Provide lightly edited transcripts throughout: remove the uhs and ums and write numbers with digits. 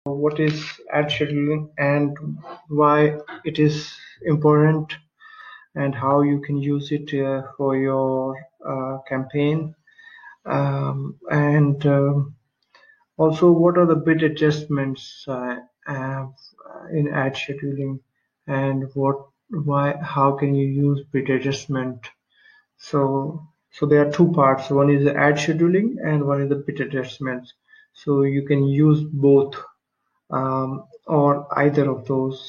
what is ad scheduling and why it is important, and how you can use it for your campaign, and also what are the bid adjustments uh, in ad scheduling, and how can you use bid adjustment. So there are two parts. One is the ad scheduling and one is the bid adjustments. So you can use both, or either of those.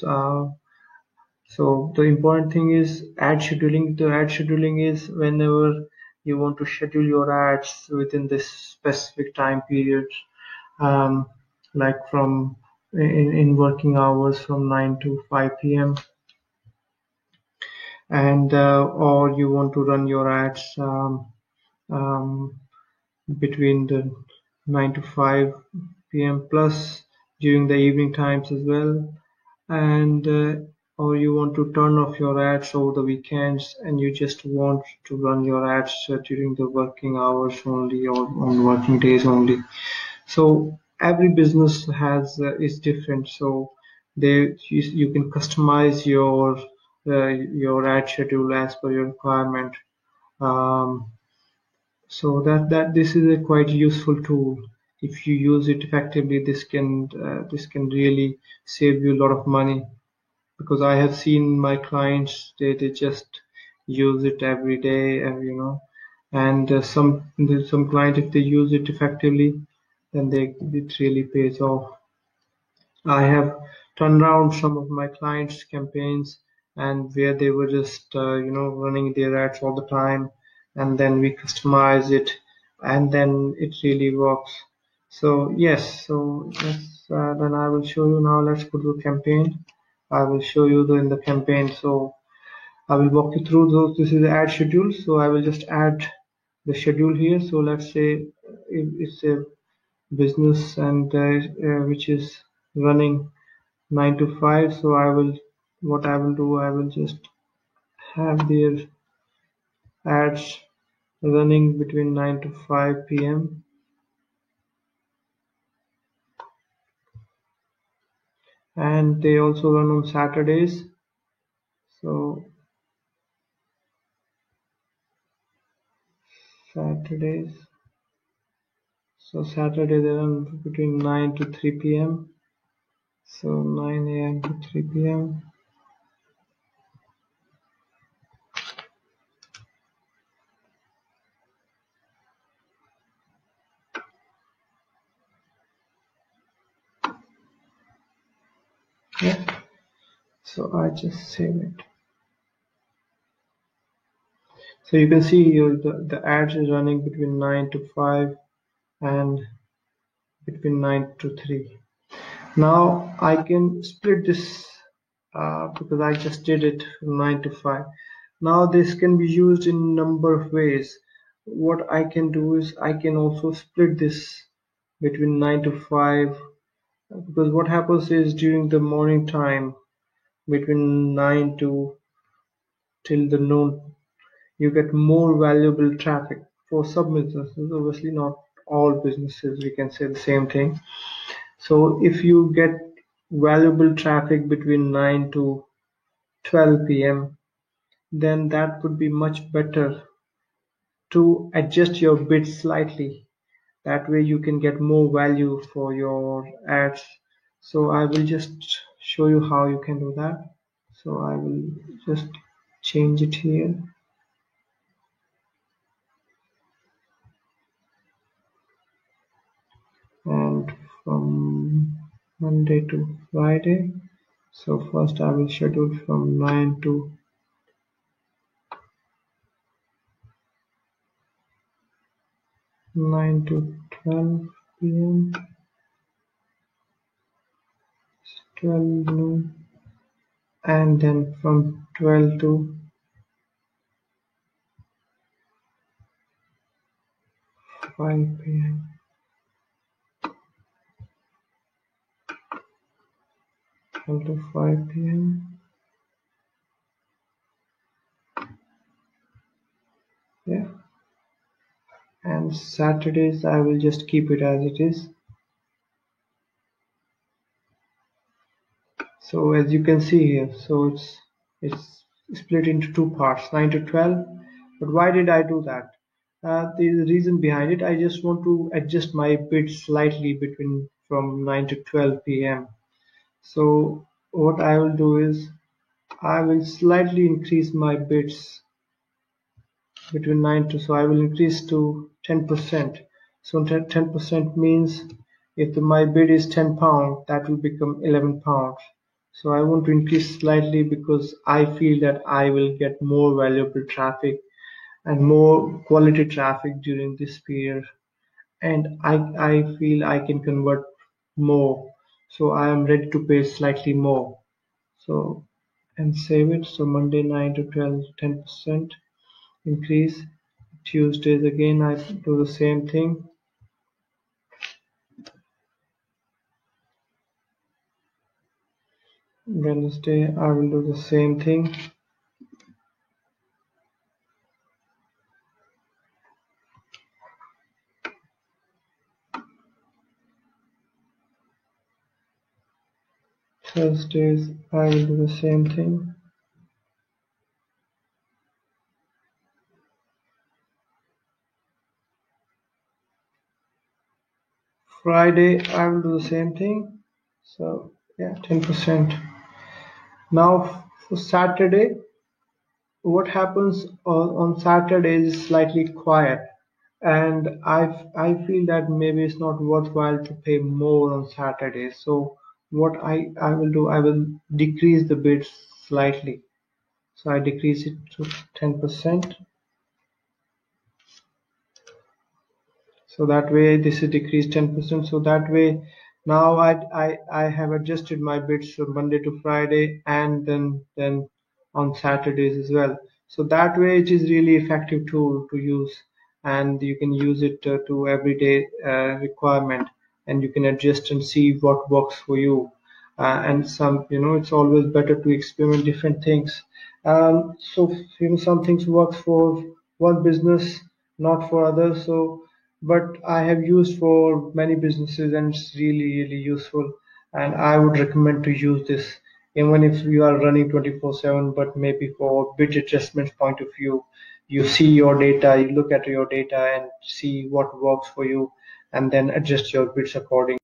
So the important thing is ad scheduling. The ad scheduling is whenever you want to schedule your ads within this specific time period, um, like in working hours from 9 to 5 p.m. and or you want to run your ads um, between the 9 to 5 p.m. plus during the evening times as well, and or you want to turn off your ads over the weekends and you just want to run your ads during the working hours only or on working days only. So every business has is different, so you can customize your ad schedule as per your requirement. um, so that this is a quite useful tool. If you use it effectively, this can really save you a lot of money, because I have seen my clients, they just use it every day, and and some client, if they use it effectively, then it really pays off. I have turned around some of my clients' campaigns, and where they were just running their ads all the time, and then we customize it, and then it really works. So yes, so then I will show you now. Let's go to campaign. I will show you in the campaign. So I will walk you through those. This is the ad schedule. So I will just add the schedule here. So let's say it's a business, and which is running 9 to 5. So what I will do, I will just have their ads running between 9 to 5 p.m. and they also run on Saturdays. So Saturdays, Saturday they run between 9 to 3 p.m. So 9 a.m. to 3 p.m. Yeah. So I just save it. So you can see here the ads is running between 9 to 5 and between 9 to 3. Now I can split this because I just did it from 9 to 5. Now this can be used in a number of ways. What I can do is I can also split this between 9 to 5, because what happens is during the morning time between 9 to till the noon, you get more valuable traffic. For some businesses, obviously not all businesses, we can say the same thing. So if you get valuable traffic between 9 to 12 p.m., then that would be much better to adjust your bids slightly. That way you can get more value for your ads. So I will just show you how you can do that. So I will just change it here. And from Monday to Friday. So first I will schedule from 9 to 12 p.m. 12 noon, and then from 12 to 5 p.m. 12 to 5 p.m. Yeah, and Saturdays I will just keep it as it is. So as you can see here, so it's split into two parts, 9 to 12. But why did I do that? The reason behind it, I just want to adjust my bid slightly between from 9 to 12 p.m. So what I will do is I will slightly increase my bids between 9 to, so I will increase to 10%. So 10% means if my bid is £10, that will become £11. So I want to increase slightly because I feel that I will get more valuable traffic and more quality traffic during this period, and I feel I can convert more. So I am ready to pay slightly more. So and save it. So Monday 9 to 12, 10% increase. Tuesdays again I do the same thing. Wednesday I will do the same thing. Thursdays I will do the same thing. Friday I will do the same thing. So yeah, 10%. Now for Saturday, what happens on Saturdays is slightly quiet, and I feel that maybe it's not worthwhile to pay more on Saturdays. So what I will do, I will decrease the bids slightly. So I decrease it to 10%. So that way this is decreased 10%. So that way now I have adjusted my bids from Monday to Friday, and then on Saturdays as well. So that way it is really effective tool to use, and you can use it to everyday requirement, and you can adjust and see what works for you. And some, it's always better to experiment different things. So some things works for one business, not for others. So but I have used for many businesses, and it's really useful, and I would recommend to use this even if you are running 24/7. But maybe for bid adjustments point of view, you see your data, you look at your data and see what works for you, and then adjust your bids accordingly.